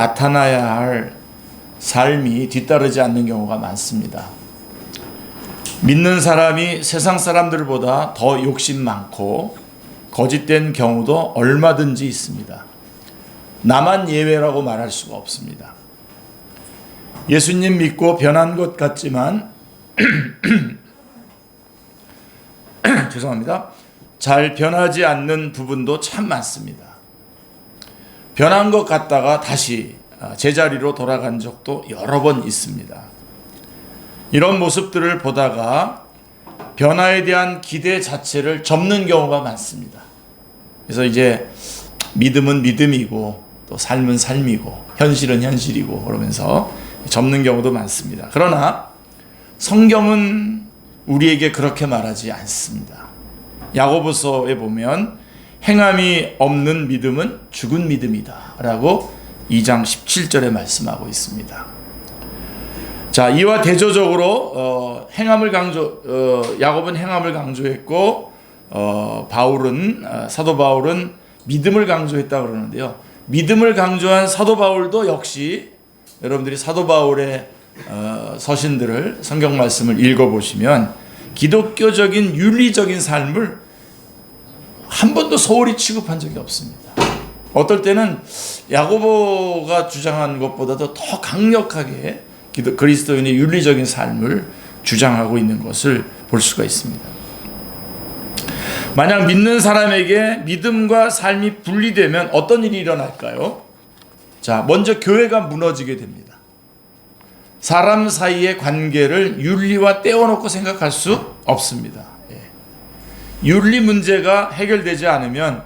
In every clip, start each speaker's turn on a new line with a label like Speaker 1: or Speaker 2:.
Speaker 1: 나타나야 할 삶이 뒤따르지 않는 경우가 많습니다. 믿는 사람이 세상 사람들보다 더 욕심 많고 거짓된 경우도 얼마든지 있습니다. 나만 예외라고 말할 수가 없습니다. 예수님 믿고 변한 것 같지만 죄송합니다. 잘 변하지 않는 부분도 참 많습니다. 변한 것 같다가 다시 제자리로 돌아간 적도 여러 번 있습니다. 이런 모습들을 보다가 변화에 대한 기대 자체를 접는 경우가 많습니다. 그래서 이제 믿음은 믿음이고 또 삶은 삶이고 현실은 현실이고 그러면서 접는 경우도 많습니다. 그러나 성경은 우리에게 그렇게 말하지 않습니다. 야고보서에 보면 행함이 없는 믿음은 죽은 믿음이다 라고 2장 17절에 말씀하고 있습니다. 자, 이와 대조적으로 야고보는 행함을 강조했고 사도 바울은 믿음을 강조했다 그러는데요. 믿음을 강조한 사도 바울도 역시 여러분들이 사도 바울의 서신들을 성경 말씀을 읽어보시면 기독교적인 윤리적인 삶을 한 번도 소홀히 취급한 적이 없습니다. 어떨 때는 야고보가 주장한 것보다도 더 강력하게 그리스도인의 윤리적인 삶을 주장하고 있는 것을 볼 수가 있습니다. 만약 믿는 사람에게 믿음과 삶이 분리되면 어떤 일이 일어날까요? 자, 먼저 교회가 무너지게 됩니다. 사람 사이의 관계를 윤리와 떼어놓고 생각할 수 없습니다. 윤리 문제가 해결되지 않으면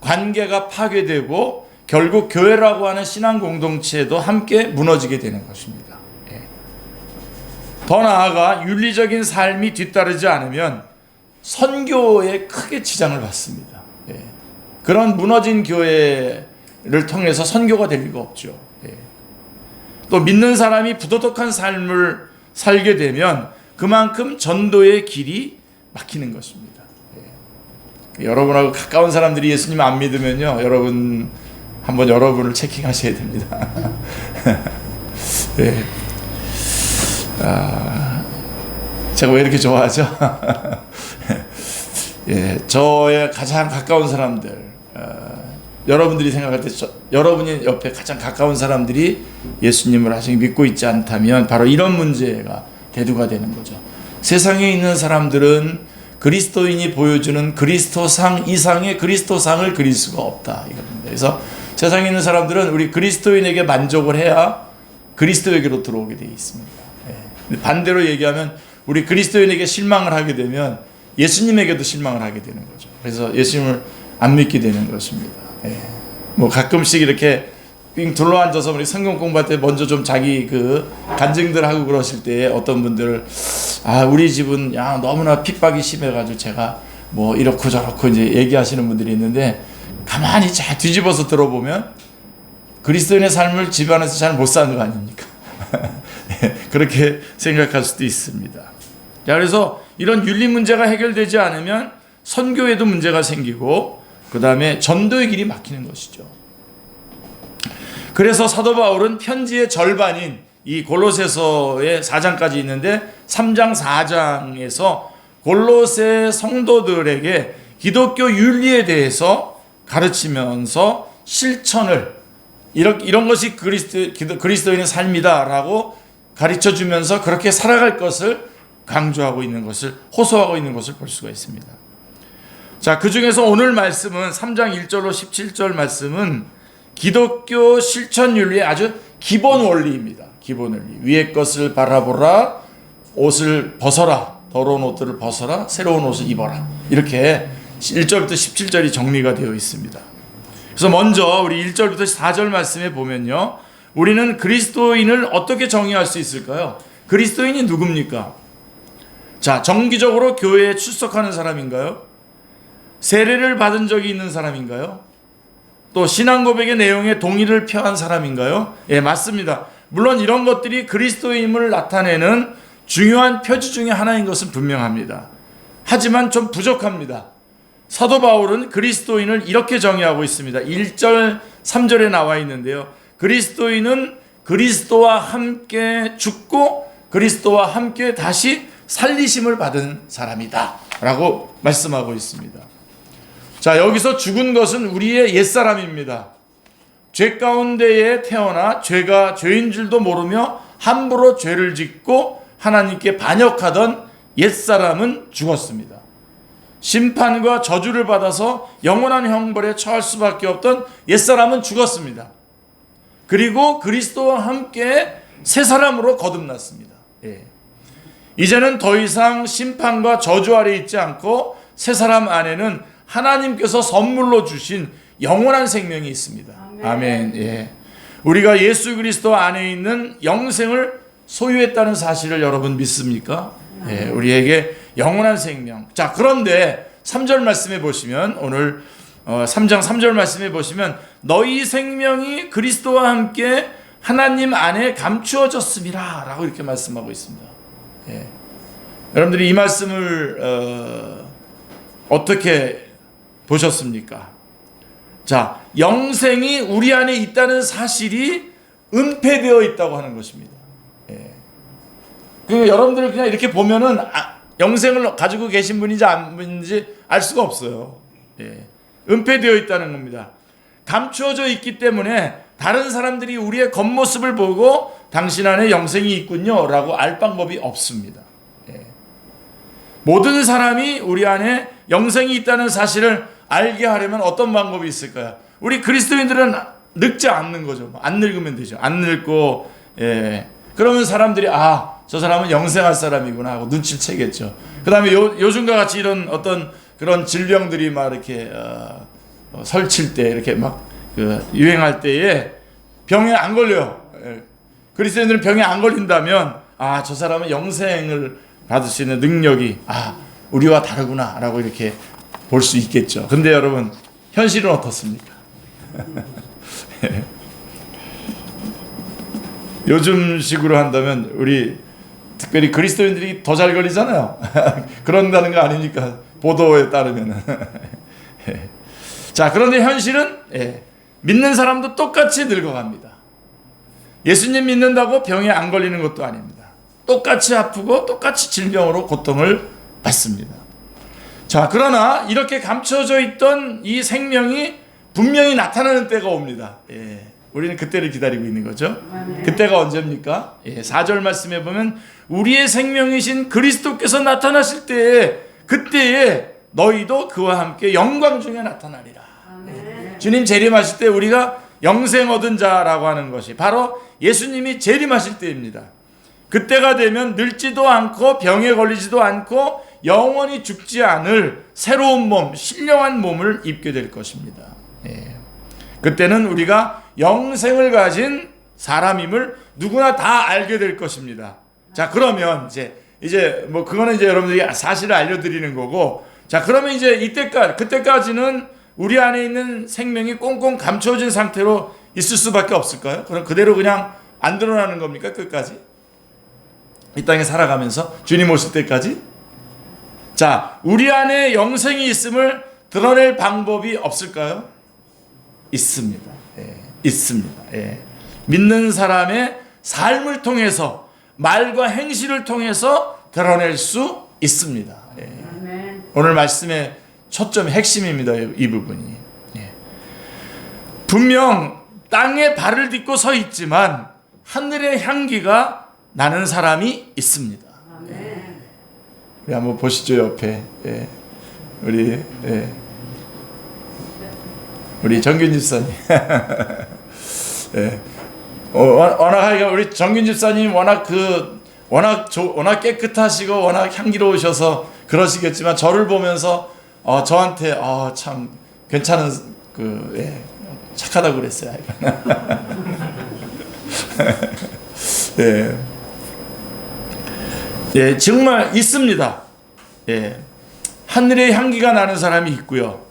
Speaker 1: 관계가 파괴되고 결국 교회라고 하는 신앙 공동체도 함께 무너지게 되는 것입니다. 더 나아가 윤리적인 삶이 뒤따르지 않으면 선교에 크게 지장을 받습니다. 그런 무너진 교회를 통해서 선교가 될 리가 없죠. 또 믿는 사람이 부도덕한 삶을 살게 되면 그만큼 전도의 길이 막히는 것입니다. 여러분하고 가까운 사람들이 예수님 안 믿으면요, 여러분 한번 여러분을 체킹하셔야 됩니다. 네. 제가 왜 이렇게 좋아하죠? 예, 저의 가장 가까운 사람들, 여러분들이 생각할 때 여러분이 옆에 가장 가까운 사람들이 예수님을 아직 믿고 있지 않다면 바로 이런 문제가 대두가 되는 거죠. 세상에 있는 사람들은 그리스도인이 보여주는 그리스도상 이상의 그리스도상을 그릴 수가 없다 이겁니다. 그래서 세상에 있는 사람들은 우리 그리스도인에게 만족을 해야 그리스도에게로 들어오게 되어 있습니다. 반대로 얘기하면 우리 그리스도인에게 실망을 하게 되면 예수님에게도 실망을 하게 되는 거죠. 그래서 예수님을 안 믿게 되는 것입니다. 뭐 가끔씩 이렇게 둘러앉아서 우리 성경 공부할 때 먼저 좀 자기 간증들 하고 그러실 때 어떤 분들 우리 집은 너무나 핍박이 심해가지고 제가 뭐 이렇고 저렇고 이제 얘기하시는 분들이 있는데 가만히 잘 뒤집어서 들어보면 그리스도인의 삶을 집안에서 잘 못 사는 거 아닙니까? 그렇게 생각할 수도 있습니다. 자, 그래서 이런 윤리 문제가 해결되지 않으면 선교에도 문제가 생기고 그 다음에 전도의 길이 막히는 것이죠. 그래서 사도 바울은 편지의 절반인 이 골로새서의 4장까지 있는데 3장 4장에서 골로새 성도들에게 기독교 윤리에 대해서 가르치면서 실천을 이런 것이 그리스도인의 삶이다라고 가르쳐주면서 그렇게 살아갈 것을 강조하고 있는 것을 호소하고 있는 것을 볼 수가 있습니다. 자, 그 중에서 오늘 말씀은 3장 1절로 17절 말씀은 기독교 실천 윤리의 아주 기본 원리입니다. 기본 원리. 위의 것을 바라보라, 옷을 벗어라, 더러운 옷들을 벗어라, 새로운 옷을 입어라. 이렇게 1절부터 17절이 정리가 되어 있습니다. 그래서 먼저 우리 1절부터 4절 말씀에 보면요, 우리는 그리스도인을 어떻게 정의할 수 있을까요? 그리스도인이 누굽니까? 자, 정기적으로 교회에 출석하는 사람인가요? 세례를 받은 적이 있는 사람인가요? 또 신앙 고백의 내용에 동의를 표한 사람인가요? 예, 맞습니다. 물론 이런 것들이 그리스도인임을 나타내는 중요한 표지 중에 하나인 것은 분명합니다. 하지만 좀 부족합니다. 사도 바울은 그리스도인을 이렇게 정의하고 있습니다. 1절, 3절에 나와 있는데요. 그리스도인은 그리스도와 함께 죽고 그리스도와 함께 다시 살리심을 받은 사람이다 라고 말씀하고 있습니다. 자, 여기서 죽은 것은 우리의 옛사람입니다. 죄 가운데에 태어나 죄가 죄인 줄도 모르며 함부로 죄를 짓고 하나님께 반역하던 옛사람은 죽었습니다. 심판과 저주를 받아서 영원한 형벌에 처할 수밖에 없던 옛사람은 죽었습니다. 그리고 그리스도와 함께 새 사람으로 거듭났습니다. 이제는 더 이상 심판과 저주 아래 있지 않고 새 사람 안에는 하나님께서 선물로 주신 영원한 생명이 있습니다. 아멘. 우리가 예수 그리스도 안에 있는 영생을 소유했다는 사실을 여러분 믿습니까? 우리에게 영원한 생명. 자, 그런데 3절 말씀에 보시면, 오늘 3장 3절 말씀에 보시면, 너희 생명이 그리스도와 함께 하나님 안에 감추어졌음이라 라고 이렇게 말씀하고 있습니다. 여러분들이 이 말씀을 어떻게 보셨습니까? 자, 영생이 우리 안에 있다는 사실이 은폐되어 있다고 하는 것입니다. 그 여러분들 그냥 이렇게 보면은 영생을 가지고 계신 분인지 아닌지 알 수가 없어요. 은폐되어 있다는 겁니다. 감추어져 있기 때문에 다른 사람들이 우리의 겉모습을 보고 당신 안에 영생이 있군요 라고 알 방법이 없습니다. 모든 사람이 우리 안에 영생이 있다는 사실을 알게 하려면 어떤 방법이 있을까요? 우리 그리스도인들은 늙지 않는 거죠. 안 늙으면 되죠. 안 늙고, 그러면 사람들이 저 사람은 영생할 사람이구나 하고 눈치를 채겠죠. 그 다음에 요즘과 같이 이런 어떤 그런 질병들이 막 이렇게 설칠 때 이렇게 막 유행할 때에 병에 안 걸려요. 그리스도인들은 병에 안 걸린다면 저 사람은 영생을 받을 수 있는 능력이 우리와 다르구나 라고 이렇게 볼 수 있겠죠. 근데 여러분, 현실은 어떻습니까? 요즘 식으로 한다면 우리 특별히 그리스도인들이 더 잘 걸리잖아요. 그런다는 거 아닙니까? 보도에 따르면. 자, 그런데 현실은 믿는 사람도 똑같이 늙어갑니다. 예수님 믿는다고 병에 안 걸리는 것도 아닙니다. 똑같이 아프고 똑같이 질병으로 고통을 받습니다. 자, 그러나 이렇게 감춰져 있던 이 생명이 분명히 나타나는 때가 옵니다. 우리는 그때를 기다리고 있는 거죠. 그때가 언제입니까? 4절 말씀에 보면 우리의 생명이신 그리스도께서 나타나실 때에 그때에 너희도 그와 함께 영광 중에 나타나리라. 주님 재림하실 때 우리가 영생 얻은 자라고 하는 것이 바로 예수님이 재림하실 때입니다. 그때가 되면 늙지도 않고 병에 걸리지도 않고 영원히 죽지 않을 새로운 몸, 신령한 몸을 입게 될 것입니다. 그때는 우리가 영생을 가진 사람임을 누구나 다 알게 될 것입니다. 자, 그러면 이제 뭐 그거는 이제 여러분들이 사실을 알려드리는 거고, 자, 그러면 이제 그때까지는 우리 안에 있는 생명이 꽁꽁 감춰진 상태로 있을 수밖에 없을까요? 그럼 그대로 그냥 안 드러나는 겁니까? 끝까지? 이 땅에 살아가면서 주님 오실 때까지? 자, 우리 안에 영생이 있음을 드러낼 방법이 없을까요? 있습니다. 있습니다. 믿는 사람의 삶을 통해서, 말과 행실을 통해서 드러낼 수 있습니다. 오늘 말씀의 초점, 핵심입니다. 이 부분이. 분명 땅에 발을 딛고 서 있지만 하늘의 향기가 나는 사람이 있습니다. 우리 한번 보시죠. 옆에 우리 정균 집사님. 워낙 우리 정균 집사님 워낙 깨끗하시고 워낙 향기로우셔서 그러시겠지만 저를 보면서 저한테 참 괜찮은 착하다고 그랬어요. 정말 있습니다. 하늘의 향기가 나는 사람이 있고요.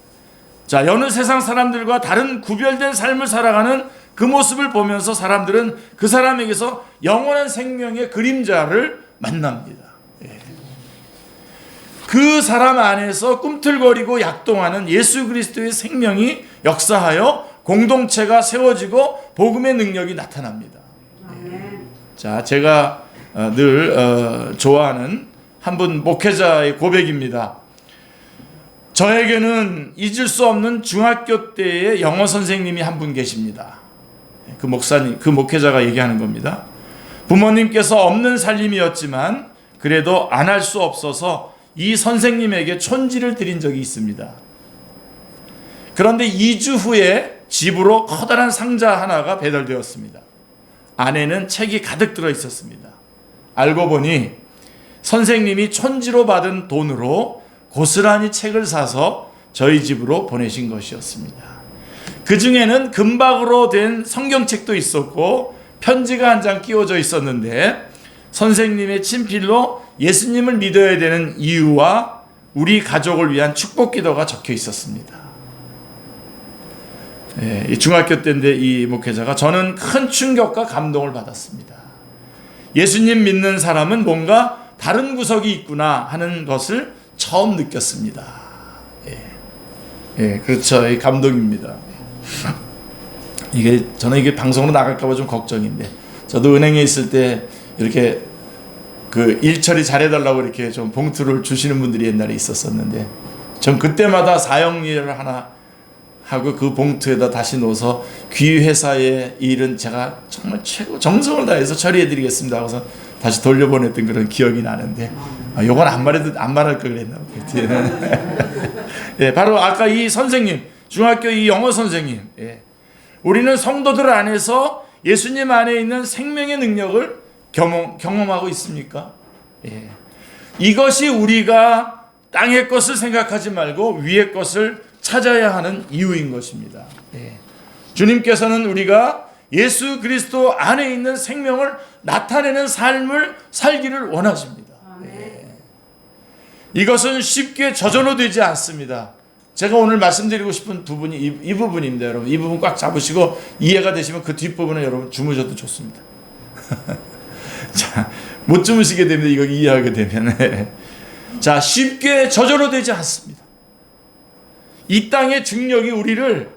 Speaker 1: 자, 여느 세상 사람들과 다른 구별된 삶을 살아가는 그 모습을 보면서 사람들은 그 사람에게서 영원한 생명의 그림자를 만납니다. 그 사람 안에서 꿈틀거리고 약동하는 예수 그리스도의 생명이 역사하여 공동체가 세워지고 복음의 능력이 나타납니다. 자, 제가 늘 좋아하는 한 분 목회자의 고백입니다. 저에게는 잊을 수 없는 중학교 때의 영어 선생님이 한 분 계십니다. 그 목사님, 그 목회자가 얘기하는 겁니다. 부모님께서 없는 살림이었지만 그래도 안 할 수 없어서 이 선생님에게 촌지를 드린 적이 있습니다. 그런데 2주 후에 집으로 커다란 상자 하나가 배달되었습니다. 안에는 책이 가득 들어 있었습니다. 알고 보니 선생님이 촌지로 받은 돈으로 고스란히 책을 사서 저희 집으로 보내신 것이었습니다. 그 중에는 금박으로 된 성경책도 있었고 편지가 한 장 끼워져 있었는데 선생님의 친필로 예수님을 믿어야 되는 이유와 우리 가족을 위한 축복 기도가 적혀 있었습니다. 이 중학교 때인데 이 목회자가 저는 큰 충격과 감동을 받았습니다. 예수님 믿는 사람은 뭔가 다른 구석이 있구나 하는 것을 처음 느꼈습니다. 그렇죠. 이 감동입니다. 저는 이게 방송으로 나갈까봐 좀 걱정인데, 저도 은행에 있을 때 이렇게 그 일처리 잘해달라고 이렇게 좀 봉투를 주시는 분들이 옛날에 있었었는데, 전 그때마다 사형리를 하나 하고 그 봉투에다 다시 넣어서 귀회사의 일은 제가 정말 최고 정성을 다해서 처리해드리겠습니다 하고서 다시 돌려보냈던 그런 기억이 나는데, 요건 안 말할 걸 그랬나 보겠지. 바로 아까 이 선생님, 중학교 이 영어 선생님, 우리는 성도들 안에서 예수님 안에 있는 생명의 능력을 경험하고 있습니까? 이것이 우리가 땅의 것을 생각하지 말고 위의 것을 찾아야 하는 이유인 것입니다. 주님께서는 우리가 예수 그리스도 안에 있는 생명을 나타내는 삶을 살기를 원하십니다. 이것은 쉽게 저절로 되지 않습니다. 제가 오늘 말씀드리고 싶은 부분이 이 부분입니다. 여러분, 이 부분 꽉 잡으시고 이해가 되시면 그 뒷부분은 여러분 주무셔도 좋습니다. 자, 못 주무시게 됩니다. 이거 이해하게 되면. 자, 쉽게 저절로 되지 않습니다. 이 땅의 중력이 우리를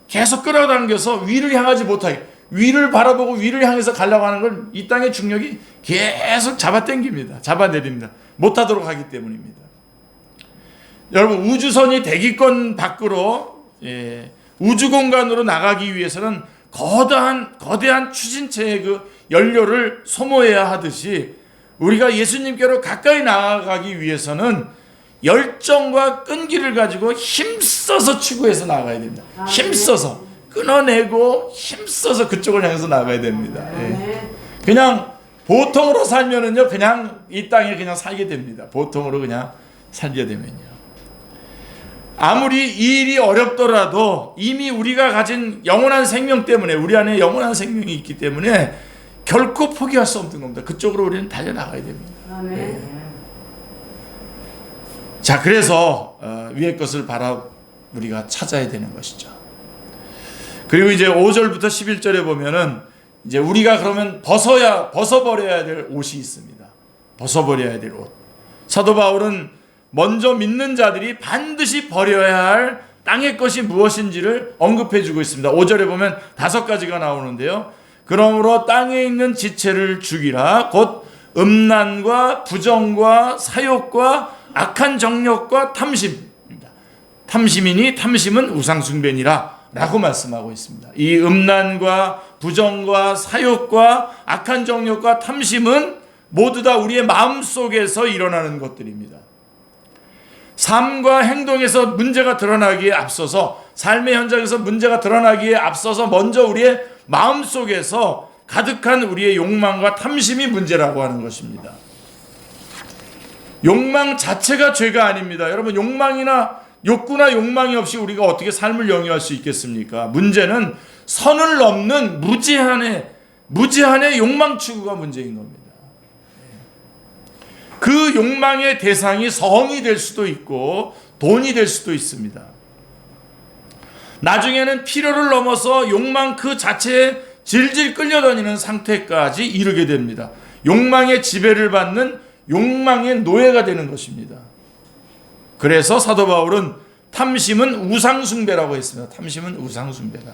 Speaker 1: 계속 끌어당겨서 위를 향하지 못하게, 위를 바라보고 위를 향해서 가려고 하는 걸 이 땅의 중력이 계속 잡아당깁니다. 잡아내립니다. 못하도록 하기 때문입니다. 여러분, 우주선이 대기권 밖으로 우주 공간으로 나가기 위해서는 거대한 추진체의 그 연료를 소모해야 하듯이 우리가 예수님께로 가까이 나아가기 위해서는 열정과 끈기를 가지고 힘써서 추구해서 나가야 됩니다. 힘써서 끊어내고 힘써서 그쪽을 향해서 나가야 됩니다. 그냥 보통으로 살면은요, 그냥 이 땅에 그냥 살게 됩니다. 보통으로 그냥 살게 되면요. 아무리 이 일이 어렵더라도 이미 우리가 가진 영원한 생명 때문에, 우리 안에 영원한 생명이 있기 때문에 결코 포기할 수 없는 겁니다. 그쪽으로 우리는 달려나가야 됩니다. 자, 그래서 위의 것을 우리가 찾아야 되는 것이죠. 그리고 이제 5절부터 11절에 보면은 이제 우리가 그러면 벗어버려야 될 옷이 있습니다. 벗어버려야 될 옷. 사도 바울은 먼저 믿는 자들이 반드시 버려야 할 땅의 것이 무엇인지를 언급해 주고 있습니다. 5절에 보면 5가지가 나오는데요. 그러므로 땅에 있는 지체를 죽이라. 곧 음란과 부정과 사욕과 악한 정욕과 탐심입니다. 탐심이니 탐심은 우상숭배니라 라고 말씀하고 있습니다. 이 음란과 부정과 사욕과 악한 정욕과 탐심은 모두 다 우리의 마음속에서 일어나는 것들입니다. 삶과 행동에서 문제가 드러나기에 앞서서, 삶의 현장에서 문제가 드러나기에 앞서서 먼저 우리의 마음속에서 가득한 우리의 욕망과 탐심이 문제라고 하는 것입니다. 욕망 자체가 죄가 아닙니다. 여러분, 욕구나 욕망이 없이 우리가 어떻게 삶을 영위할 수 있겠습니까? 문제는 선을 넘는 무제한의 욕망 추구가 문제인 겁니다. 그 욕망의 대상이 성이 될 수도 있고 돈이 될 수도 있습니다. 나중에는 필요를 넘어서 욕망 그 자체에 질질 끌려다니는 상태까지 이르게 됩니다. 욕망의 지배를 받는 욕망의 노예가 되는 것입니다. 그래서 사도 바울은 탐심은 우상숭배라고 했습니다. 탐심은 우상숭배다.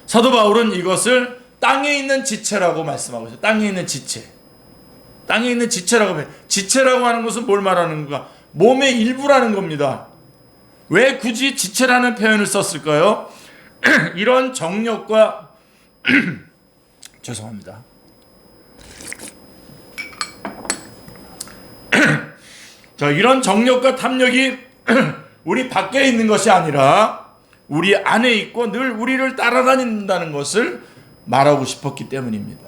Speaker 1: 사도 바울은 이것을 땅에 있는 지체라고 말씀하고 있어요. 땅에 있는 지체. 땅에 있는 지체라고 해요. 지체라고 하는 것은 뭘 말하는가? 몸의 일부라는 겁니다. 왜 굳이 지체라는 표현을 썼을까요? 이런 정욕과 죄송합니다. 자, 이런 정욕과 탐욕이 우리 밖에 있는 것이 아니라 우리 안에 있고 늘 우리를 따라다닌다는 것을 말하고 싶었기 때문입니다.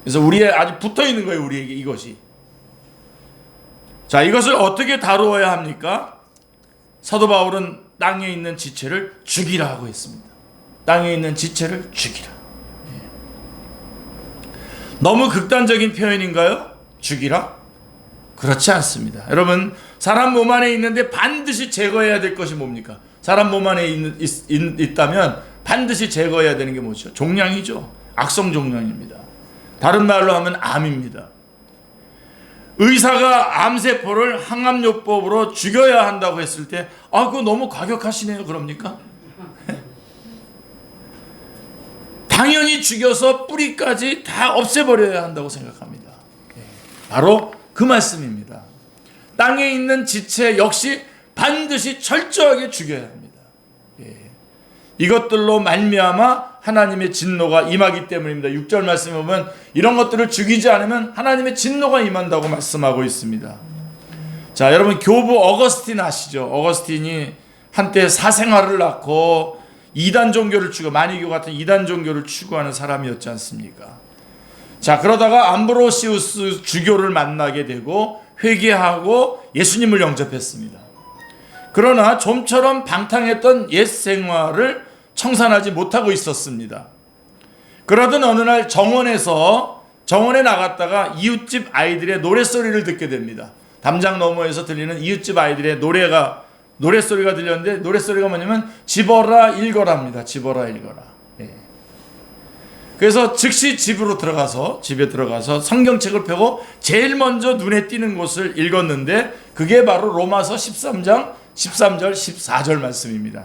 Speaker 1: 그래서 우리에 아주 붙어 있는 거예요, 우리에게 이것이. 자, 이것을 어떻게 다루어야 합니까? 사도 바울은 땅에 있는 지체를 죽이라 하고 있습니다. 땅에 있는 지체를 죽이라. 너무 극단적인 표현인가요? 죽이라? 그렇지 않습니다. 여러분, 사람 몸 안에 있는데 반드시 제거해야 될 것이 뭡니까? 사람 몸 안에 있다면 반드시 제거해야 되는 게 뭐죠? 종양이죠. 악성 종양입니다. 다른 말로 하면 암입니다. 의사가 암세포를 항암요법으로 죽여야 한다고 했을 때 그거 너무 과격하시네요. 그럽니까? 당연히 죽여서 뿌리까지 다 없애버려야 한다고 생각합니다. 바로 그 말씀입니다. 땅에 있는 지체 역시 반드시 철저하게 죽여야 합니다. 이것들로 말미암아 하나님의 진노가 임하기 때문입니다. 6절 말씀에 보면 이런 것들을 죽이지 않으면 하나님의 진노가 임한다고 말씀하고 있습니다. 자, 여러분 교부 어거스틴 아시죠? 어거스틴이 한때 사생활을 낳고 이단 종교를 마니교 같은 이단 종교를 추구하는 사람이었지 않습니까? 자, 그러다가 암브로시우스 주교를 만나게 되고 회개하고 예수님을 영접했습니다. 그러나 좀처럼 방탕했던 옛 생활을 청산하지 못하고 있었습니다. 그러던 어느 날 정원에 나갔다가 이웃집 아이들의 노랫소리를 듣게 됩니다. 담장 너머에서 들리는 이웃집 아이들의 노랫소리가 들렸는데 노랫소리가 뭐냐면 집어라 읽어라입니다. 집어라 읽어라. 그래서 즉시 집에 들어가서 성경책을 펴고 제일 먼저 눈에 띄는 곳을 읽었는데 그게 바로 로마서 13장 13절 14절 말씀입니다.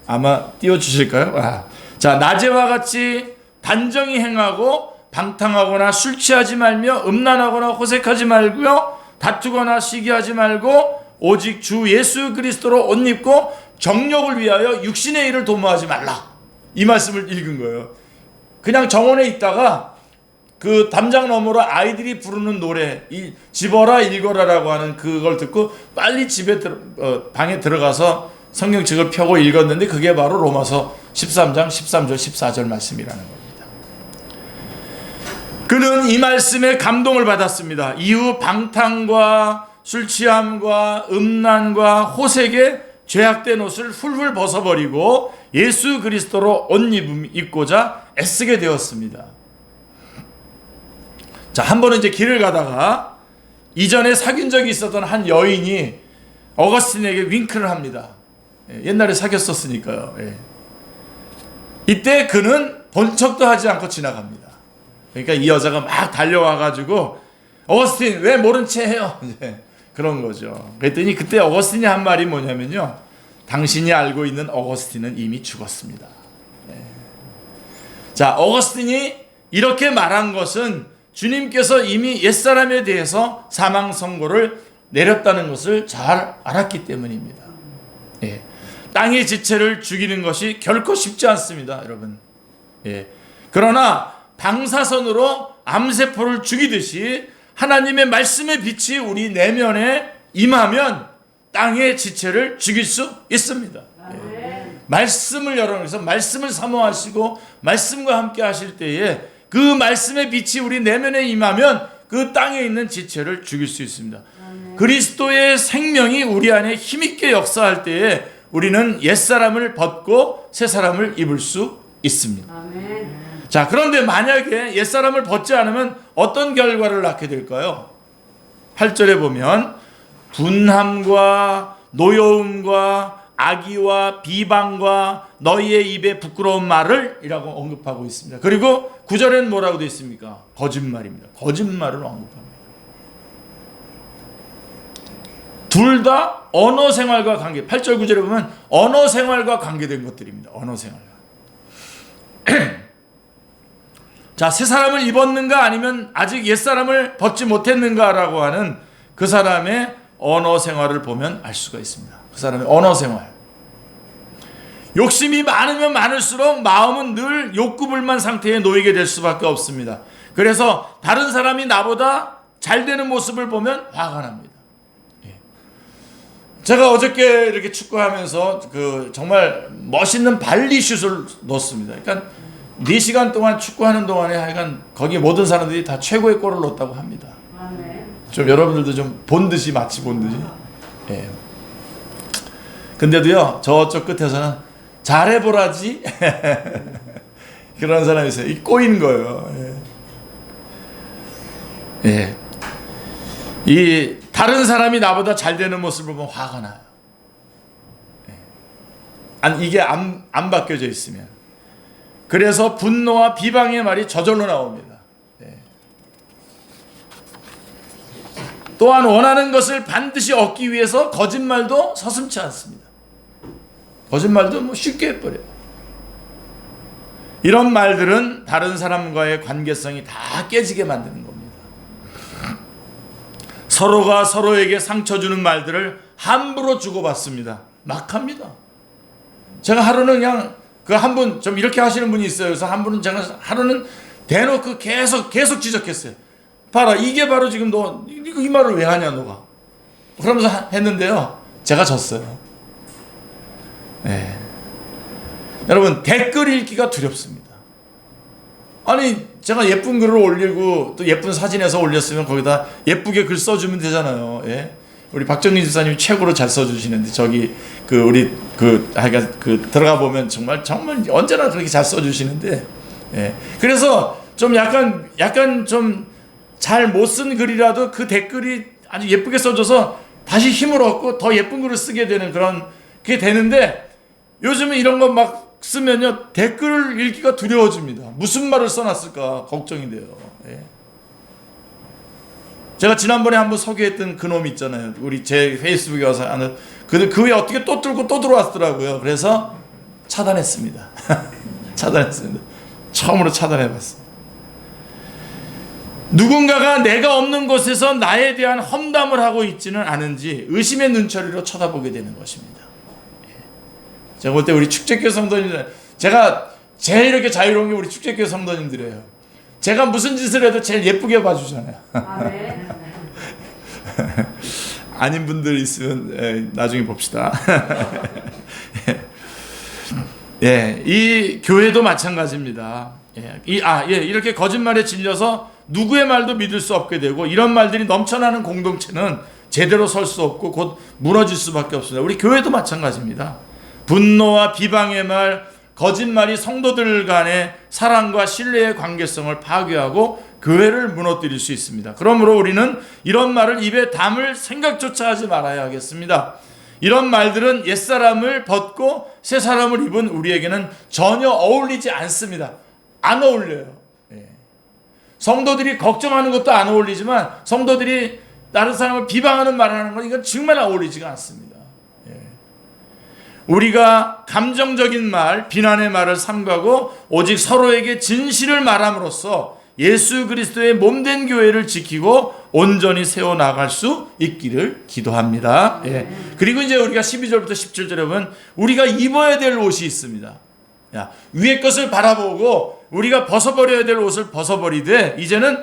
Speaker 1: 아마 띄워주실까요? 자, 낮에와 같이 단정히 행하고 방탕하거나 술 취하지 말며 음란하거나 호색하지 말고요, 다투거나 시기하지 말고 오직 주 예수 그리스도로 옷 입고 정욕을 위하여 육신의 일을 도모하지 말라. 이 말씀을 읽은 거예요. 그냥 정원에 있다가 그 담장 너머로 아이들이 부르는 노래, 이 집어라 읽어라라고 하는 그걸 듣고 빨리 방에 들어가서 성경책을 펴고 읽었는데 그게 바로 로마서 13장 13절 14절 말씀이라는 겁니다. 그는 이 말씀에 감동을 받았습니다. 이후 방탕과 술 취함과 음란과 호색에 죄악된 옷을 훌훌 벗어버리고 예수 그리스도로 옷 입고자 애쓰게 되었습니다. 자, 한 번은 이제 길을 가다가 이전에 사귄 적이 있었던 한 여인이 어거스틴에게 윙크를 합니다. 옛날에 사귀었었으니까요. 이때 그는 본 척도 하지 않고 지나갑니다. 그러니까 이 여자가 막 달려와가지고 어거스틴 왜 모른 채 해요? 그런 거죠. 그랬더니 그때 어거스틴이 한 말이 뭐냐면요, 당신이 알고 있는 어거스틴은 이미 죽었습니다. 자, 어거스틴이 이렇게 말한 것은 주님께서 이미 옛사람에 대해서 사망 선고를 내렸다는 것을 잘 알았기 때문입니다. 땅의 지체를 죽이는 것이 결코 쉽지 않습니다, 여러분. 그러나 방사선으로 암세포를 죽이듯이 하나님의 말씀의 빛이 우리 내면에 임하면 땅의 지체를 죽일 수 있습니다. 말씀을 여러분께서 말씀을 사모하시고 말씀과 함께 하실 때에 그 말씀의 빛이 우리 내면에 임하면 그 땅에 있는 지체를 죽일 수 있습니다. 그리스도의 생명이 우리 안에 힘있게 역사할 때에 우리는 옛사람을 벗고 새사람을 입을 수 있습니다. 자, 그런데 만약에 옛사람을 벗지 않으면 어떤 결과를 낳게 될까요? 8절에 보면 분함과 노여움과 악의와 비방과 너희의 입에 부끄러운 말을 이라고 언급하고 있습니다. 그리고 9절에는 뭐라고 되어 있습니까? 거짓말입니다. 거짓말을 언급합니다. 둘 다 언어 생활과 관계, 8절 9절에 보면 언어 생활과 관계된 것들입니다. 언어 생활과. 자, 새 사람을 입었는가 아니면 아직 옛 사람을 벗지 못했는가라고 하는 그 사람의 언어 생활을 보면 알 수가 있습니다. 그 사람의 언어 생활. 욕심이 많으면 많을수록 마음은 늘 욕구불만 상태에 놓이게 될 수밖에 없습니다. 그래서 다른 사람이 나보다 잘 되는 모습을 보면 화가 납니다. 제가 어저께 이렇게 축구하면서 그 정말 멋있는 발리슛을 넣었습니다. 그러니까 4시간 동안 축구하는 동안에 하여간 거기 모든 사람들이 다 최고의 골을 넣었다고 합니다. 좀 여러분들도 좀 본 듯이 마치 본 듯이. 예. 근데도요, 저쪽 끝에서는 잘해보라지 그런 사람이 있어요. 이 꼬이는 거예요. 예. 예. 이 다른 사람이 나보다 잘 되는 모습을 보면 화가 나요. 예. 이게 안 바뀌어져 있으면. 그래서 분노와 비방의 말이 저절로 나옵니다. 예. 또한 원하는 것을 반드시 얻기 위해서 거짓말도 서슴지 않습니다. 거짓말도 뭐 쉽게 해버려요. 이런 말들은 다른 사람과의 관계성이 다 깨지게 만드는 겁니다. 서로가 서로에게 상처 주는 말들을 함부로 주고받습니다. 막 합니다. 제가 하루는 그냥 그 한 분 좀 이렇게 하시는 분이 있어요. 그래서 한 분은 제가 하루는 대놓고 계속 지적했어요. 봐라, 이게 바로 지금 너 이 말을 왜 하냐 너가. 그러면서 했는데요, 제가 졌어요. 네. 여러분, 댓글 읽기가 두렵습니다. 아니, 제가 예쁜 글을 올리고 또 예쁜 사진에서 올렸으면 거기다 예쁘게 글 써주면 되잖아요. 예? 우리 박정희 집사님이 최고로 잘 써주시는데, 저기 우리 들어가 보면 정말 언제나 그렇게 잘 써주시는데, 예. 그래서 좀 약간 좀 잘 못 쓴 글이라도 그 댓글이 아주 예쁘게 써줘서 다시 힘을 얻고 더 예쁜 글을 쓰게 되는 그게 되는데, 요즘은 이런 거 막 쓰면요, 댓글 읽기가 두려워집니다. 무슨 말을 써놨을까 걱정이 돼요. 예. 제가 지난번에 한번 소개했던 그놈 있잖아요. 우리 제 페이스북에 와서 하는 그 외에 어떻게 또 뚫고 또 들어왔더라고요. 그래서 차단했습니다. 차단했습니다. 처음으로 차단해봤습니다. 누군가가 내가 없는 곳에서 나에 대한 험담을 하고 있지는 않은지 의심의 눈초리로 쳐다보게 되는 것입니다. 제가 볼 때 우리 축제교회 성도님들, 제가 제일 이렇게 자유로운 게 우리 축제교회 성도님들이에요. 제가 무슨 짓을 해도 제일 예쁘게 봐주잖아요. 네. 아닌 분들 있으면 나중에 봅시다. 예, 이 교회도 마찬가지입니다. 이렇게 거짓말에 질려서 누구의 말도 믿을 수 없게 되고, 이런 말들이 넘쳐나는 공동체는 제대로 설 수 없고 곧 무너질 수밖에 없습니다. 우리 교회도 마찬가지입니다. 분노와 비방의 말, 거짓말이 성도들 간의 사랑과 신뢰의 관계성을 파괴하고 교회를 무너뜨릴 수 있습니다. 그러므로 우리는 이런 말을 입에 담을 생각조차 하지 말아야 하겠습니다. 이런 말들은 옛사람을 벗고 새사람을 입은 우리에게는 전혀 어울리지 않습니다. 안 어울려요. 성도들이 걱정하는 것도 안 어울리지만, 성도들이 다른 사람을 비방하는 말을 하는 건 이건 정말 어울리지가 않습니다. 우리가 감정적인 말, 비난의 말을 삼가고 오직 서로에게 진실을 말함으로써 예수 그리스도의 몸된 교회를 지키고 온전히 세워나갈 수 있기를 기도합니다. 예. 그리고 이제 우리가 12절부터 17절에 보면 우리가 입어야 될 옷이 있습니다. 위의 것을 바라보고 우리가 벗어버려야 될 옷을 벗어버리되, 이제는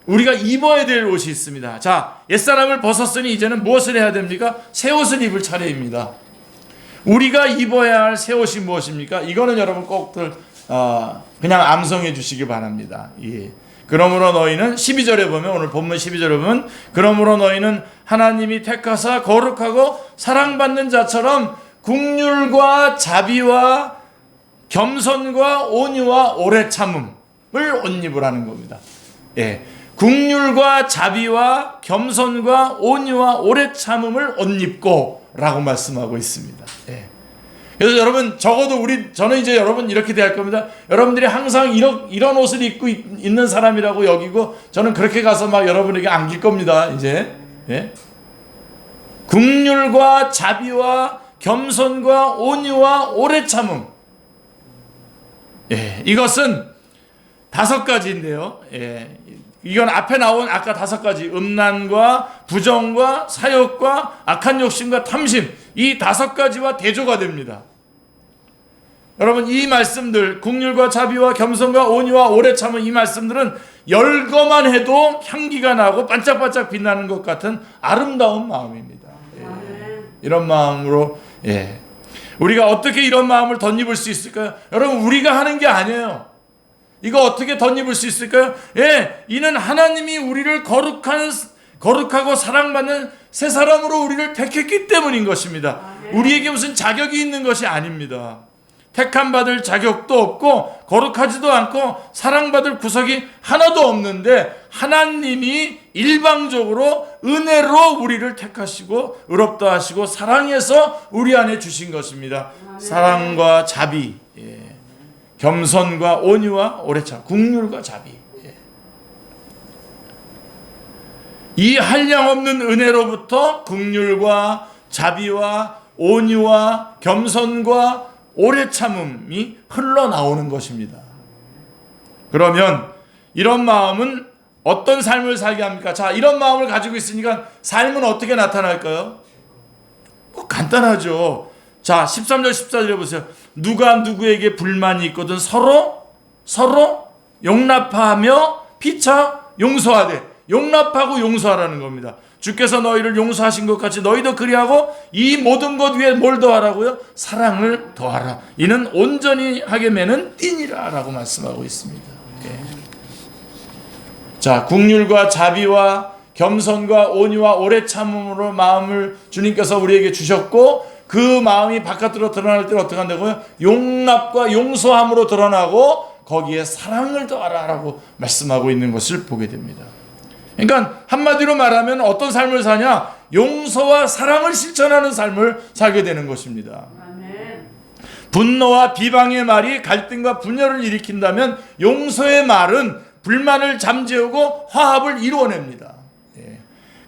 Speaker 1: 우리가 입어야 될 옷이 있습니다. 자, 옛사람을 벗었으니 이제는 무엇을 해야 됩니까? 새 옷을 입을 차례입니다. 우리가 입어야 할 새 옷이 무엇입니까? 이거는 여러분 꼭들 그냥 암송해 주시기 바랍니다. 예. 그러므로 너희는 12절에 보면, 오늘 본문 12절에 보면, 그러므로 너희는 하나님이 택하사 거룩하고 사랑받는 자처럼 긍휼과 자비와 겸손과 온유와 오래 참음을 옷 입으라는 겁니다. 예. 긍휼과 자비와 겸손과 온유와 오래 참음을 옷 입고 라고 말씀하고 있습니다. 예. 그래서 여러분, 적어도 저는 이제 여러분 이렇게 대할 겁니다. 여러분들이 항상 이런 옷을 입고 있는 사람이라고 여기고, 저는 그렇게 가서 막 여러분에게 안길 겁니다. 이제. 예? 긍휼과 자비와 겸손과 온유와 오래 참음. 예, 이것은 5가지인데요. 예, 이건 앞에 나온 아까 5가지, 음란과 부정과 사욕과 악한 욕심과 탐심, 이 5가지와 대조가 됩니다. 여러분, 이 말씀들, 긍휼과 자비와 겸손과 온유와 오래 참은 이 말씀들은 열거만 해도 향기가 나고 반짝반짝 빛나는 것 같은 아름다운 마음입니다. 예. 이런 마음으로, 예, 우리가 어떻게 이런 마음을 덧입을 수 있을까요? 여러분, 우리가 하는 게 아니에요. 이거 어떻게 덧입을 수 있을까요? 예, 이는 하나님이 우리를 거룩하고 사랑받는 새 사람으로 우리를 택했기 때문인 것입니다. 우리에게 무슨 자격이 있는 것이 아닙니다. 택함 받을 자격도 없고 거룩하지도 않고 사랑받을 구석이 하나도 없는데 하나님이 일방적으로 은혜로 우리를 택하시고 의롭다 하시고 사랑해서 우리 안에 주신 것입니다. 사랑과 자비, 예, 겸손과 온유와 오래 참, 긍휼과 자비. 예. 이 한량없는 은혜로부터 긍휼과 자비와 온유와 겸손과 오래 참음이 흘러나오는 것입니다. 그러면 이런 마음은 어떤 삶을 살게 합니까? 자, 이런 마음을 가지고 있으니까 삶은 어떻게 나타날까요? 간단하죠. 자, 13절 14절에 보세요. 누가 누구에게 불만이 있거든 서로 용납하며 피차 용서하되, 용납하고 용서하라는 겁니다. 주께서 너희를 용서하신 것 같이 너희도 그리하고 이 모든 것 위에 뭘 더하라고요? 사랑을 더하라. 이는 온전히 하게 매는 띠니라 라고 말씀하고 있습니다. 예. 자, 긍휼과 자비와 겸손과 온유와 오래 참음으로 마음을 주님께서 우리에게 주셨고, 그 마음이 바깥으로 드러날 때는 어떻게 한다고요? 용납과 용서함으로 드러나고 거기에 사랑을 더하라 라고 말씀하고 있는 것을 보게 됩니다. 그러니까 한마디로 말하면 어떤 삶을 사냐? 용서와 사랑을 실천하는 삶을 살게 되는 것입니다. 분노와 비방의 말이 갈등과 분열을 일으킨다면 용서의 말은 불만을 잠재우고 화합을 이루어냅니다. 예.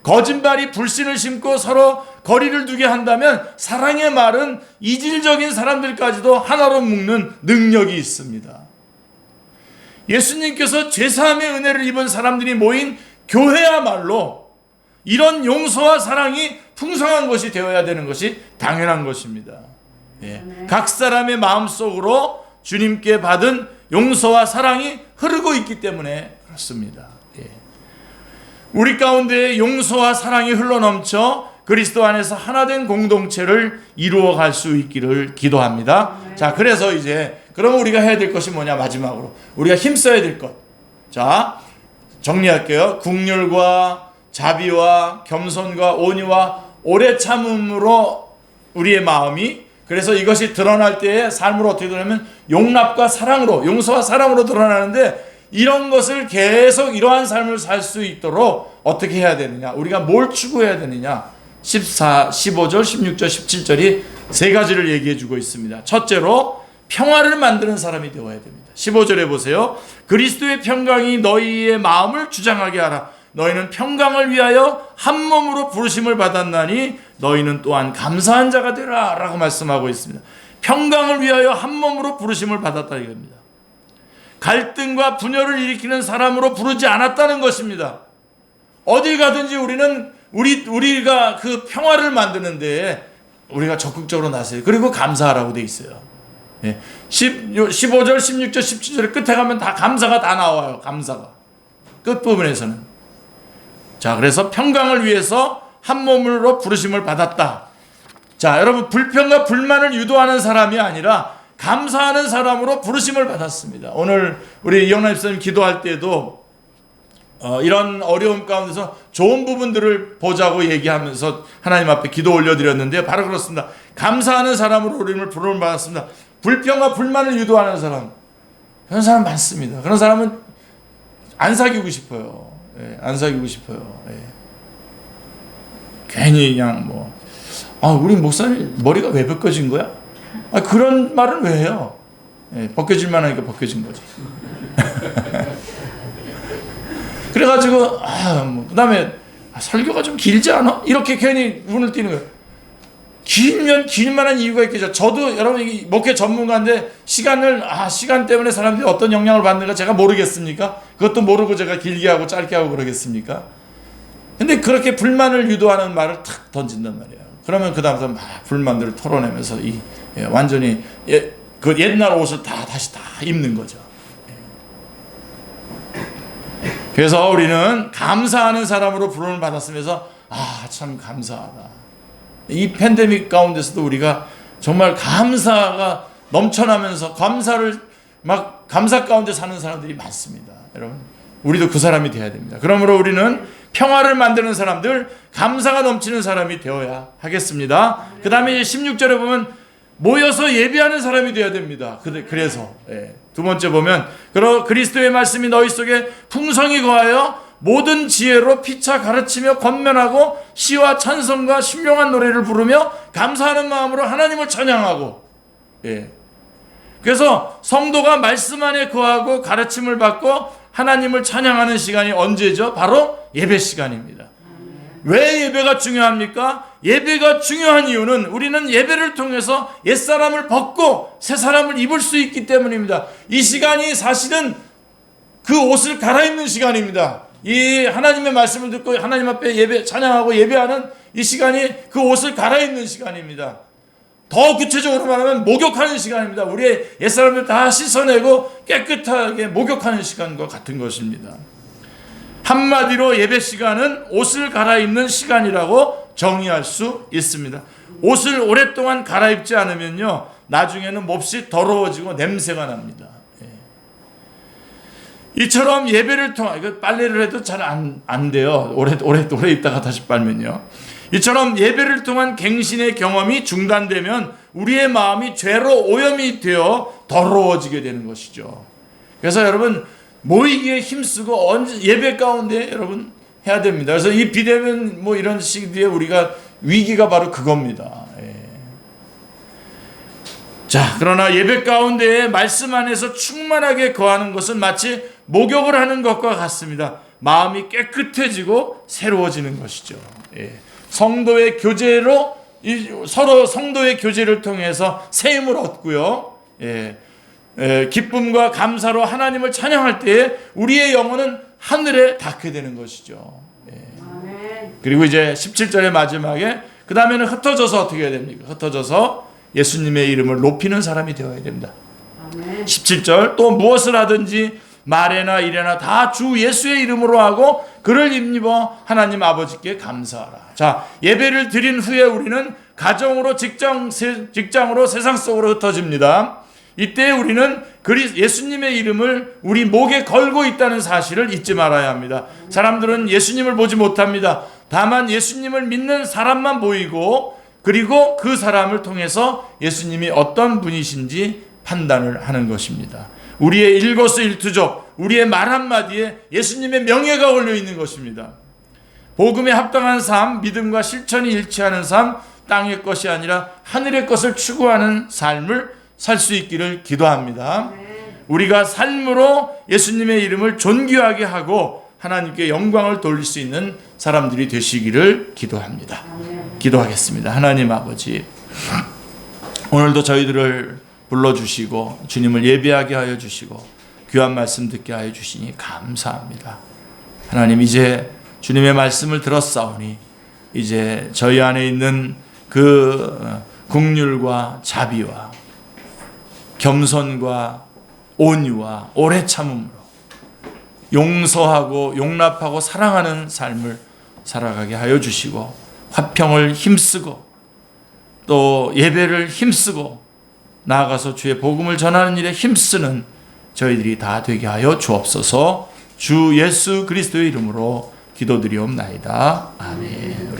Speaker 1: 거짓말이 불신을 심고 서로 거리를 두게 한다면 사랑의 말은 이질적인 사람들까지도 하나로 묶는 능력이 있습니다. 예수님께서 죄사함의 은혜를 입은 사람들이 모인 교회야말로 이런 용서와 사랑이 풍성한 것이 되어야 되는 것이 당연한 것입니다. 예. 각 사람의 마음속으로 주님께 받은 용서와 사랑이 흐르고 있기 때문에 그렇습니다. 예. 우리 가운데 용서와 사랑이 흘러넘쳐 그리스도 안에서 하나된 공동체를 이루어갈 수 있기를 기도합니다. 자, 그래서 이제 그럼 우리가 해야 될 것이 뭐냐? 마지막으로 우리가 힘써야 될 것. 자, 정리할게요. 긍휼과 자비와 겸손과 온유와 오래 참음으로 우리의 마음이, 그래서 이것이 드러날 때의 삶으로 어떻게 되냐면 용납과 사랑으로, 용서와 사랑으로 드러나는데, 이런 것을 계속 이러한 삶을 살 수 있도록 어떻게 해야 되느냐? 우리가 뭘 추구해야 되느냐? 14, 15절, 16절, 17절이 3가지를 얘기해 주고 있습니다. 첫째로 평화를 만드는 사람이 되어야 됩니다. 15절에 보세요. 그리스도의 평강이 너희의 마음을 주장하게 하라. 너희는 평강을 위하여 한 몸으로 부르심을 받았나니 너희는 또한 감사한 자가 되라 라고 말씀하고 있습니다. 평강을 위하여 한 몸으로 부르심을 받았다 이겁니다. 갈등과 분열을 일으키는 사람으로 부르지 않았다는 것입니다. 어딜 가든지 우리가 그 평화를 만드는데 우리가 적극적으로 나서요. 그리고 감사하라고 돼 있어요. 예. 15절, 16절, 17절 끝에 가면 다 감사가 다 나와요. 감사가. 끝부분에서는. 자, 그래서 평강을 위해서 한 몸으로 부르심을 받았다. 자, 여러분, 불평과 불만을 유도하는 사람이 아니라 감사하는 사람으로 부르심을 받았습니다. 오늘 우리 이영란 집사님 기도할 때도 이런 어려움 가운데서 좋은 부분들을 보자고 얘기하면서 하나님 앞에 기도 올려드렸는데요. 바로 그렇습니다. 감사하는 사람으로 우리를 부름을 받았습니다. 불평과 불만을 유도하는 사람, 그런 사람 많습니다. 그런 사람은 안 사귀고 싶어요. 예, 안 사귀고 싶어요. 예. 괜히 그냥 우리 목사님 머리가 왜 벗겨진 거야? 그런 말은 왜 해요? 예, 벗겨질만 하니까 벗겨진 거지. 그래가지고 그 다음에 설교가 좀 길지 않아? 이렇게 괜히 눈을 띄는 거예요. 길면 길만한 이유가 있겠죠. 저도 여러분 목회 전문가인데 시간 때문에 사람들이 어떤 영향을 받는가 제가 모르겠습니까? 그것도 모르고 제가 길게 하고 짧게 하고 그러겠습니까? 근데 그렇게 불만을 유도하는 말을 탁 던진단 말이에요. 그러면 그 다음부터 막 불만들을 털어내면서 완전히 그 옛날 옷을 다시 입는 거죠. 그래서 우리는 감사하는 사람으로 부름을 받았으면서 참 감사하다. 이 팬데믹 가운데서도 우리가 정말 감사가 넘쳐나면서 감사 가운데 사는 사람들이 많습니다. 여러분, 우리도 그 사람이 되어야 됩니다. 그러므로 우리는 평화를 만드는 사람들, 감사가 넘치는 사람이 되어야 하겠습니다. 그 다음에 16절에 보면 모여서 예배하는 사람이 되어야 됩니다. 그래서 두 번째 보면 그리스도의 말씀이 너희 속에 풍성히 거하여 모든 지혜로 피차 가르치며 권면하고 시와 찬송과 신령한 노래를 부르며 감사하는 마음으로 하나님을 찬양하고. 그래서 성도가 말씀 안에 거하고 가르침을 받고 하나님을 찬양하는 시간이 언제죠? 바로 예배 시간입니다. 왜 예배가 중요합니까? 예배가 중요한 이유는 우리는 예배를 통해서 옛사람을 벗고 새사람을 입을 수 있기 때문입니다. 이 시간이 사실은 그 옷을 갈아입는 시간입니다. 이 하나님의 말씀을 듣고 하나님 앞에 찬양하고 예배하는 이 시간이 그 옷을 갈아입는 시간입니다. 더 구체적으로 말하면 목욕하는 시간입니다. 우리의 옛사람을 다 씻어내고 깨끗하게 목욕하는 시간과 같은 것입니다. 한마디로 예배 시간은 옷을 갈아입는 시간이라고 정의할 수 있습니다. 옷을 오랫동안 갈아입지 않으면요, 나중에는 몹시 더러워지고 냄새가 납니다. 이처럼 예배를 통해 빨래를 해도 잘 안 돼요. 오래 입다가 다시 빨면요. 이처럼 예배를 통한 갱신의 경험이 중단되면 우리의 마음이 죄로 오염이 되어 더러워지게 되는 것이죠. 그래서 여러분, 모이기에 힘쓰고 예배 가운데 여러분 해야 됩니다. 그래서 이 비대면 이런 시기에 우리가 위기가 바로 그겁니다. 자, 그러나 예배 가운데 말씀 안에서 충만하게 거하는 것은 마치 목욕을 하는 것과 같습니다. 마음이 깨끗해지고 새로워지는 것이죠. 성도의 교제로 서로 성도의 교제를 통해서 새 힘을 얻고요. 기쁨과 감사로 하나님을 찬양할 때에 우리의 영혼은 하늘에 닿게 되는 것이죠. 그리고 이제 17절의 마지막에 그 다음에는 흩어져서 어떻게 해야 됩니까? 흩어져서 예수님의 이름을 높이는 사람이 되어야 됩니다. 17절 또 무엇을 하든지 말에나 일에나 다 주 예수의 이름으로 하고 그를 힘입어 하나님 아버지께 감사하라. 자, 예배를 드린 후에 우리는 가정으로 직장으로 세상 속으로 흩어집니다. 이때 우리는 예수님의 이름을 우리 목에 걸고 있다는 사실을 잊지 말아야 합니다. 사람들은 예수님을 보지 못합니다. 다만 예수님을 믿는 사람만 보이고 그리고 그 사람을 통해서 예수님이 어떤 분이신지 판단을 하는 것입니다. 우리의 일거수일투족, 우리의 말 한마디에 예수님의 명예가 걸려 있는 것입니다. 복음에 합당한 삶, 믿음과 실천이 일치하는 삶, 땅의 것이 아니라 하늘의 것을 추구하는 삶을 살 수 있기를 기도합니다. 우리가 삶으로 예수님의 이름을 존귀하게 하고 하나님께 영광을 돌릴 수 있는 사람들이 되시기를 기도합니다. 기도하겠습니다. 하나님 아버지, 오늘도 저희들을 불러주시고 주님을 예배하게 하여 주시고 귀한 말씀 듣게 하여 주시니 감사합니다. 하나님, 이제 주님의 말씀을 들었사오니 이제 저희 안에 있는 그 긍휼과 자비와 겸손과 온유와 오래 참음으로 용서하고 용납하고 사랑하는 삶을 살아가게 하여 주시고 화평을 힘쓰고 또 예배를 힘쓰고 나아가서 주의 복음을 전하는 일에 힘쓰는 저희들이 다 되게 하여 주옵소서. 주 예수 그리스도의 이름으로 기도드리옵나이다. 아멘.